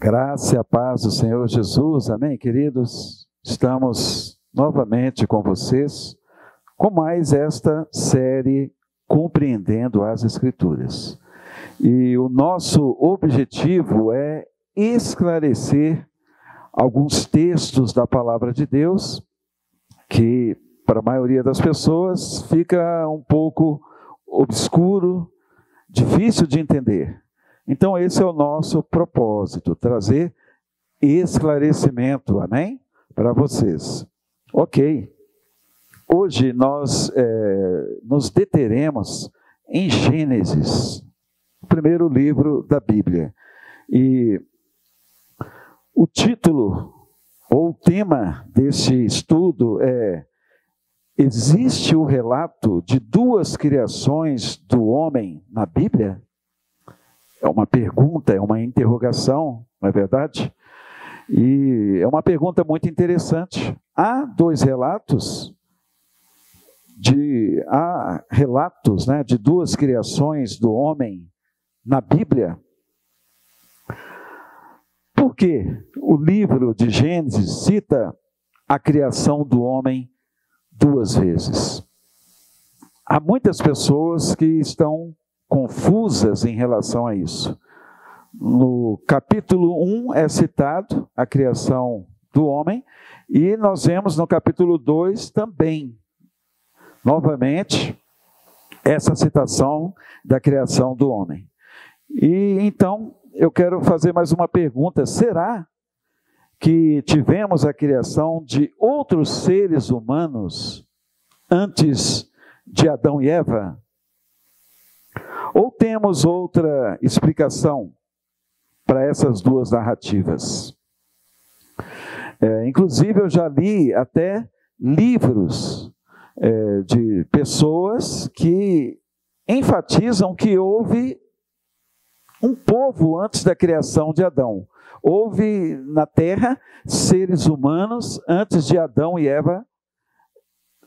Graça e a paz do Senhor Jesus, amém, queridos? Estamos novamente com vocês, com mais esta série Compreendendo as Escrituras. E o nosso objetivo é esclarecer alguns textos da Palavra de Deus, que para a maioria das pessoas fica um pouco obscuro, difícil de entender. Então esse é o nosso propósito, trazer esclarecimento, amém? Para vocês. Ok, hoje nós nos deteremos em Gênesis, o primeiro livro da Bíblia. E o título, ou o tema deste estudo é: existe o relato de duas criações do homem na Bíblia? É uma pergunta, é uma interrogação, não é verdade? E é uma pergunta muito interessante. Há relatos de duas criações do homem na Bíblia. Por que o livro de Gênesis cita a criação do homem duas vezes? Há muitas pessoas que estão confusas em relação a isso. No capítulo 1 é citado a criação do homem, e nós vemos no capítulo 2 também, novamente, essa citação da criação do homem. E então, eu quero fazer mais uma pergunta: será que tivemos a criação de outros seres humanos antes de Adão e Eva? Ou temos outra explicação para essas duas narrativas? Inclusive, eu já li até livros de pessoas que enfatizam que houve um povo antes da criação de Adão. Houve na terra seres humanos antes de Adão e Eva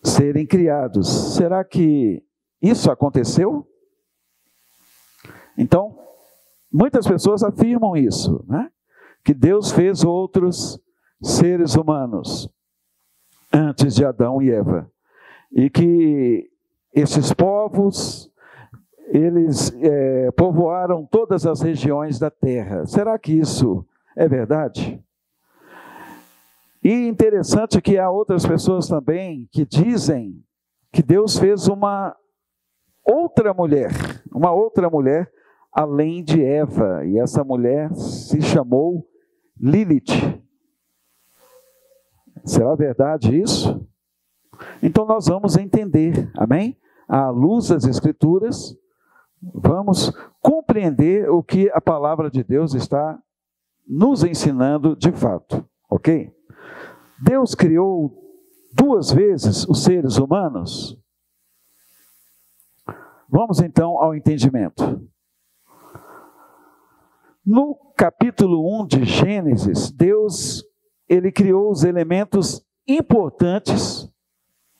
serem criados. Será que isso aconteceu? Então, muitas pessoas afirmam isso, que Deus fez outros seres humanos antes de Adão e Eva, e que esses povos, eles povoaram todas as regiões da terra. Será que isso é verdade? E interessante que há outras pessoas também que dizem que Deus fez uma outra mulher além de Eva, e essa mulher se chamou Lilith. Será verdade isso? Então nós vamos entender, amém? À luz das Escrituras, vamos compreender o que a palavra de Deus está nos ensinando de fato, ok? Deus criou duas vezes os seres humanos? Vamos então ao entendimento. No capítulo 1 de Gênesis, Deus, ele criou os elementos importantes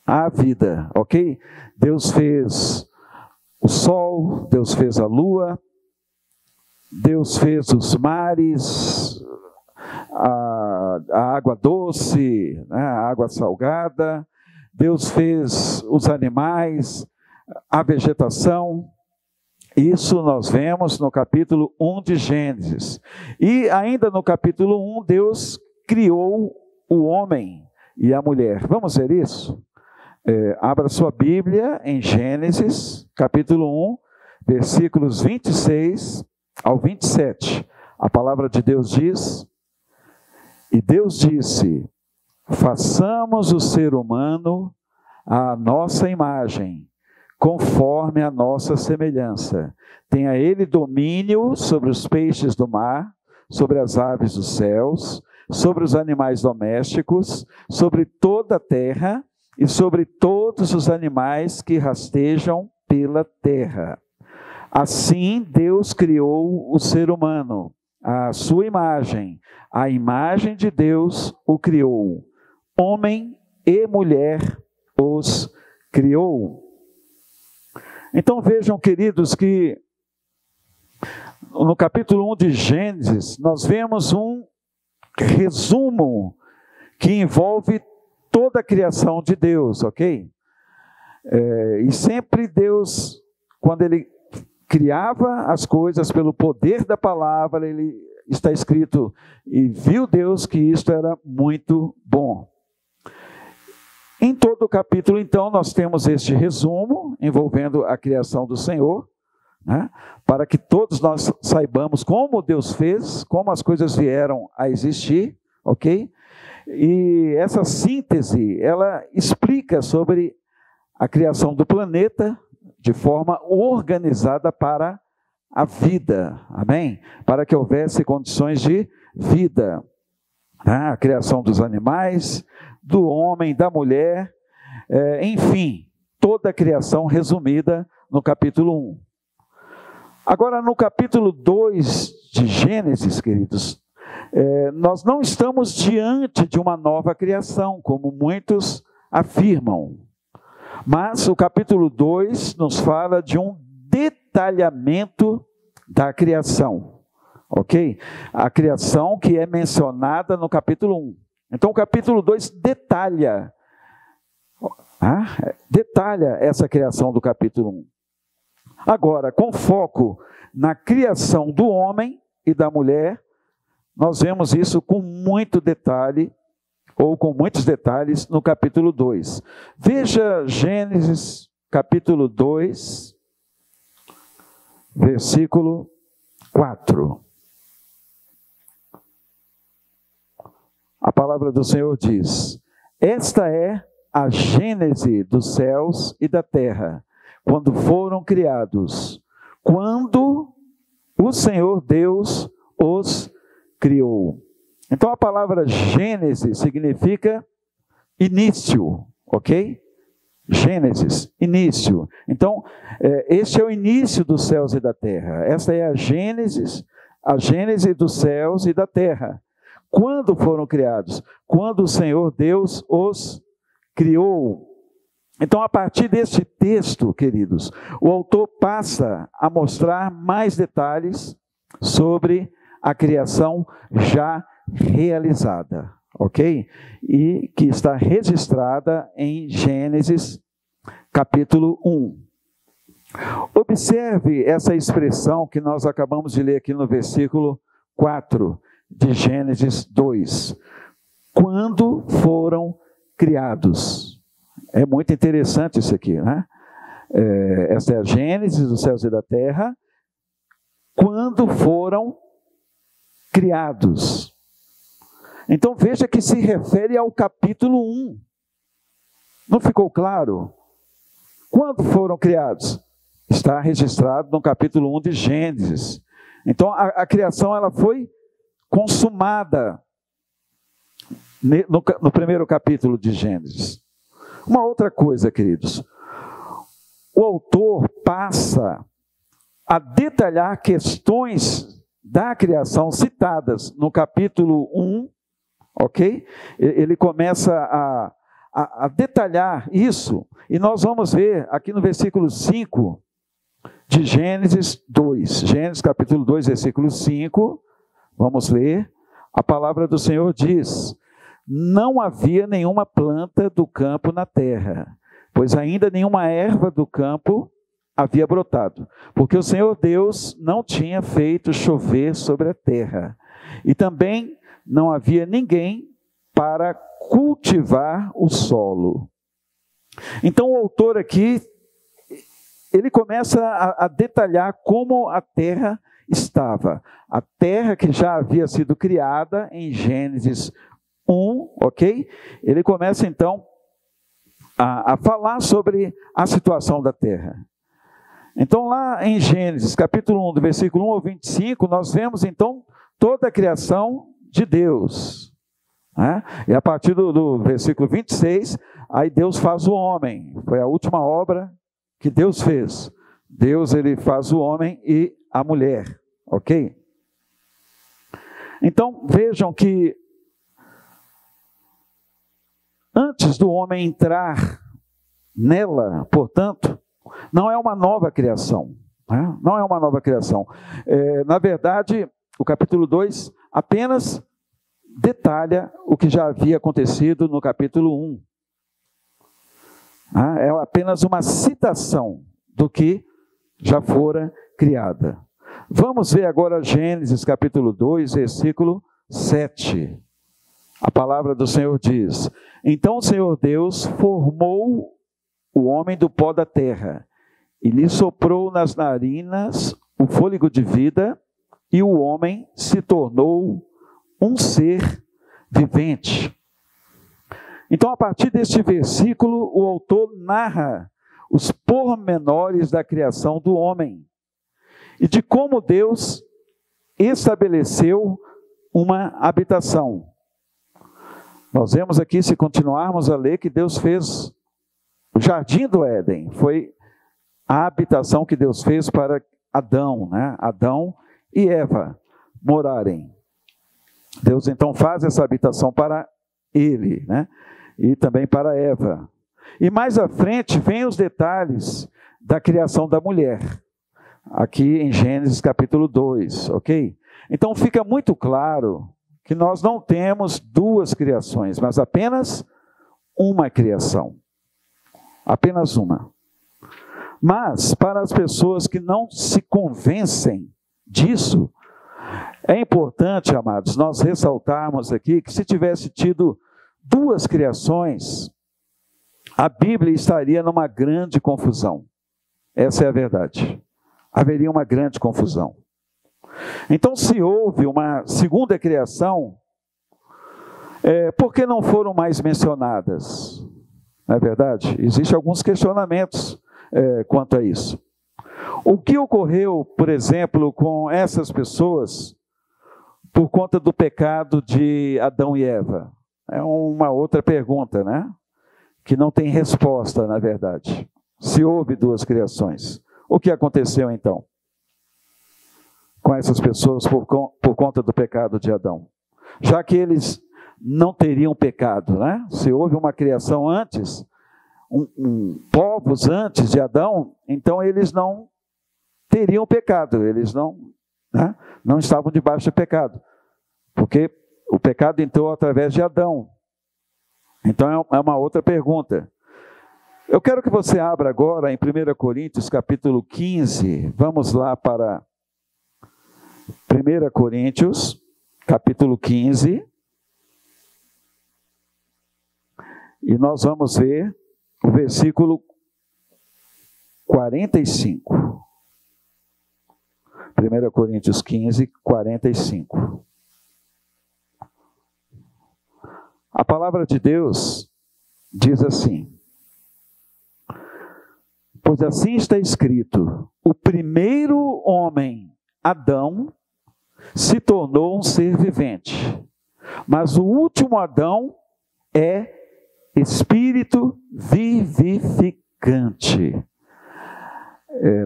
à vida, ok? Deus fez o sol, Deus fez a lua, Deus fez os mares, a água doce, a água salgada, Deus fez os animais, a vegetação. Isso nós vemos no capítulo 1 de Gênesis. E ainda no capítulo 1, Deus criou o homem e a mulher. Vamos ver isso? Abra sua Bíblia em Gênesis, capítulo 1, versículos 26 ao 27. A palavra de Deus diz: e Deus disse: façamos o ser humano à nossa imagem, conforme a nossa semelhança. Tenha ele domínio sobre os peixes do mar, sobre as aves dos céus, sobre os animais domésticos, sobre toda a terra e sobre todos os animais que rastejam pela terra. Assim Deus criou o ser humano, à sua imagem. A imagem de Deus o criou. Homem e mulher os criou. Então vejam, queridos, que no capítulo 1 de Gênesis, nós vemos um resumo que envolve toda a criação de Deus, ok? E sempre Deus, quando Ele criava as coisas pelo poder da palavra, Ele está escrito, e viu Deus que isto era muito bom. Em todo o capítulo, então, nós temos este resumo envolvendo a criação do Senhor, né? Para que todos nós saibamos como Deus fez, como as coisas vieram a existir, ok? E essa síntese, ela explica sobre a criação do planeta de forma organizada para a vida, amém? Para que houvesse condições de vida, a criação dos animais, do homem, da mulher, enfim, toda a criação resumida no capítulo 1. Agora, no capítulo 2 de Gênesis, queridos, nós não estamos diante de uma nova criação, como muitos afirmam, mas o capítulo 2 nos fala de um detalhamento da criação, ok? A criação que é mencionada no capítulo 1. Então, o capítulo 2 detalha essa criação do capítulo 1. Agora, com foco na criação do homem e da mulher, nós vemos isso com muito detalhe, ou com muitos detalhes, no capítulo 2. Veja Gênesis, capítulo 2, versículo 4. A palavra do Senhor diz: esta é a gênese dos céus e da terra, quando foram criados, quando o Senhor Deus os criou. Então a palavra Gênesis significa início, ok? Gênesis, início. Então, este é o início dos céus e da terra. Esta é a gênese dos céus e da terra. Quando foram criados? Quando o Senhor Deus os criou. Então, a partir deste texto, queridos, o autor passa a mostrar mais detalhes sobre a criação já realizada, ok? E que está registrada em Gênesis, capítulo 1. Observe essa expressão que nós acabamos de ler aqui no versículo 4 de Gênesis 2. Quando foram criados. É muito interessante isso aqui, né? Essa é a Gênesis dos céus e da terra. Quando foram criados. Então veja que se refere ao capítulo 1. Não ficou claro? Quando foram criados? Está registrado no capítulo 1 de Gênesis. Então a criação ela foi consumada no primeiro capítulo de Gênesis. Uma outra coisa, queridos. O autor passa a detalhar questões da criação citadas no capítulo 1, ok? Ele começa a detalhar isso, e nós vamos ver aqui no versículo 5 de Gênesis 2. Gênesis capítulo 2, versículo 5, vamos ler. A palavra do Senhor diz: não havia nenhuma planta do campo na terra, pois ainda nenhuma erva do campo havia brotado, porque o Senhor Deus não tinha feito chover sobre a terra, e também não havia ninguém para cultivar o solo. Então o autor aqui, ele começa a detalhar como a terra estava. A terra que já havia sido criada em Gênesis 1, ok? Ele começa então a falar sobre a situação da terra. Então lá em Gênesis capítulo 1, do versículo 1 ao 25, nós vemos então toda a criação de Deus, né? E a partir do versículo 26, aí Deus faz o homem. Foi a última obra que Deus fez. Deus, ele faz o homem e a mulher, ok? Então vejam que antes do homem entrar nela, portanto, não é uma nova criação. né? Não é uma nova criação. Na verdade, o capítulo 2 apenas detalha o que já havia acontecido no capítulo 1. É apenas uma citação do que já fora criada. Vamos ver agora Gênesis capítulo 2, versículo 7. A palavra do Senhor diz: Então o Senhor Deus formou o homem do pó da terra, e lhe soprou nas narinas o fôlego de vida, e o homem se tornou um ser vivente. Então, a partir deste versículo, o autor narra os pormenores da criação do homem e de como Deus estabeleceu uma habitação. Nós vemos aqui, se continuarmos a ler, que Deus fez o jardim do Éden. Foi a habitação que Deus fez para Adão, né? Adão e Eva morarem. Deus então faz essa habitação para ele, né? E também para Eva. E mais à frente vem os detalhes da criação da mulher, aqui em Gênesis capítulo 2, ok? Então fica muito claro que nós não temos duas criações, mas apenas uma criação. Apenas uma. Mas, para as pessoas que não se convencem disso, é importante, amados, nós ressaltarmos aqui que se tivesse tido duas criações, a Bíblia estaria numa grande confusão. Essa é a verdade. Haveria uma grande confusão. Então, se houve uma segunda criação, por que não foram mais mencionadas? Não é verdade? Existem alguns questionamentos quanto a isso. O que ocorreu, por exemplo, com essas pessoas por conta do pecado de Adão e Eva? É uma outra pergunta, né? Que não tem resposta, na verdade. Se houve duas criações, o que aconteceu então com essas pessoas por conta do pecado de Adão? Já que eles não teriam pecado, né? Se houve uma criação antes, povos antes de Adão, então eles não teriam pecado, eles não estavam debaixo de pecado, porque o pecado entrou através de Adão. Então é uma outra pergunta. Eu quero que você abra agora em 1 Coríntios capítulo 15, vamos lá para 1 Coríntios capítulo 15, e nós vamos ver o versículo 45. 1 Coríntios 15, 45. A palavra de Deus diz assim: Pois assim está escrito, o primeiro homem, Adão, se tornou um ser vivente, mas o último Adão é espírito vivificante.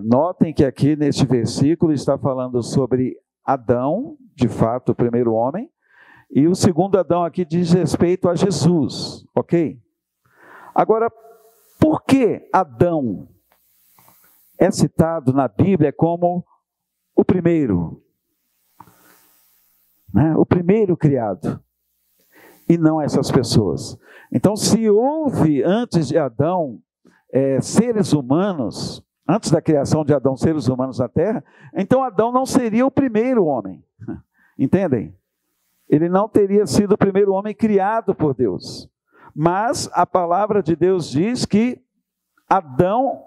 Notem que aqui neste versículo está falando sobre Adão, de fato o primeiro homem, e o segundo Adão aqui diz respeito a Jesus, ok? Agora, por que Adão é citado na Bíblia como o primeiro? Né? O primeiro criado, e não essas pessoas. Então, se houve antes de Adão seres humanos, antes da criação de Adão, seres humanos na terra, então Adão não seria o primeiro homem. Entendem? Ele não teria sido o primeiro homem criado por Deus. Mas a palavra de Deus diz que Adão,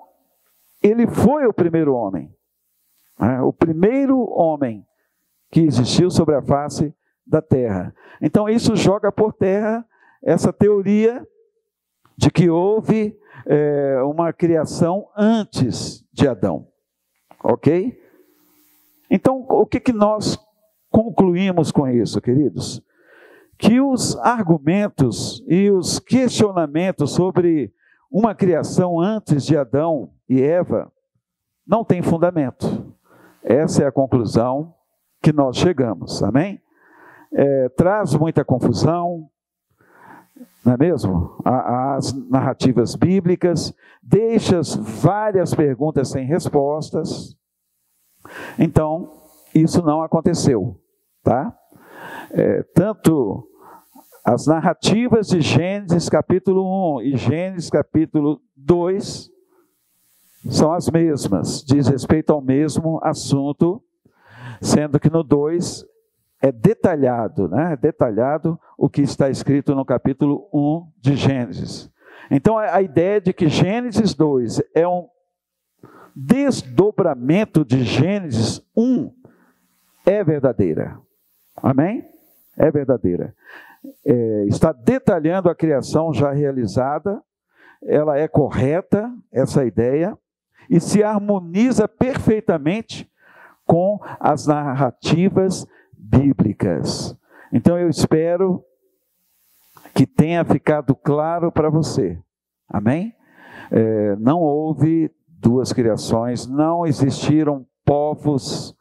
ele foi o primeiro homem. O primeiro homem que existiu sobre a face da terra. Então isso joga por terra essa teoria de que houve uma criação antes de Adão. Ok? Então, o que nós concluímos com isso, queridos? Que os argumentos e os questionamentos sobre uma criação antes de Adão e Eva não têm fundamento. Essa é a conclusão que nós chegamos, amém? Traz muita confusão, não é mesmo? As narrativas bíblicas, deixa várias perguntas sem respostas, Então, isso não aconteceu, tá? Tanto as narrativas de Gênesis capítulo 1 e Gênesis capítulo 2 são as mesmas, diz respeito ao mesmo assunto, sendo que no 2 é detalhado, né? Detalhado o que está escrito no capítulo 1 de Gênesis. Então a ideia de que Gênesis 2 é um desdobramento de Gênesis 1 é verdadeira. Amém? É verdadeira. Está detalhando a criação já realizada, ela é correta, essa ideia, e se harmoniza perfeitamente com as narrativas bíblicas. Então eu espero que tenha ficado claro para você. Amém? Não houve duas criações, não existiram povos,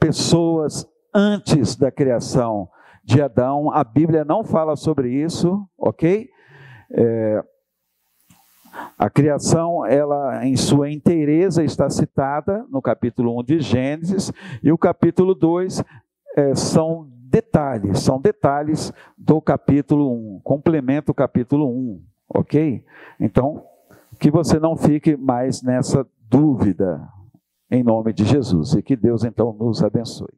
pessoas antes da criação de Adão. A Bíblia não fala sobre isso, ok? A criação, ela em sua inteireza está citada no capítulo 1 de Gênesis, e o capítulo 2 são detalhes do capítulo 1, complementa o capítulo 1, ok? Então, que você não fique mais nessa dúvida, em nome de Jesus, e que Deus então nos abençoe.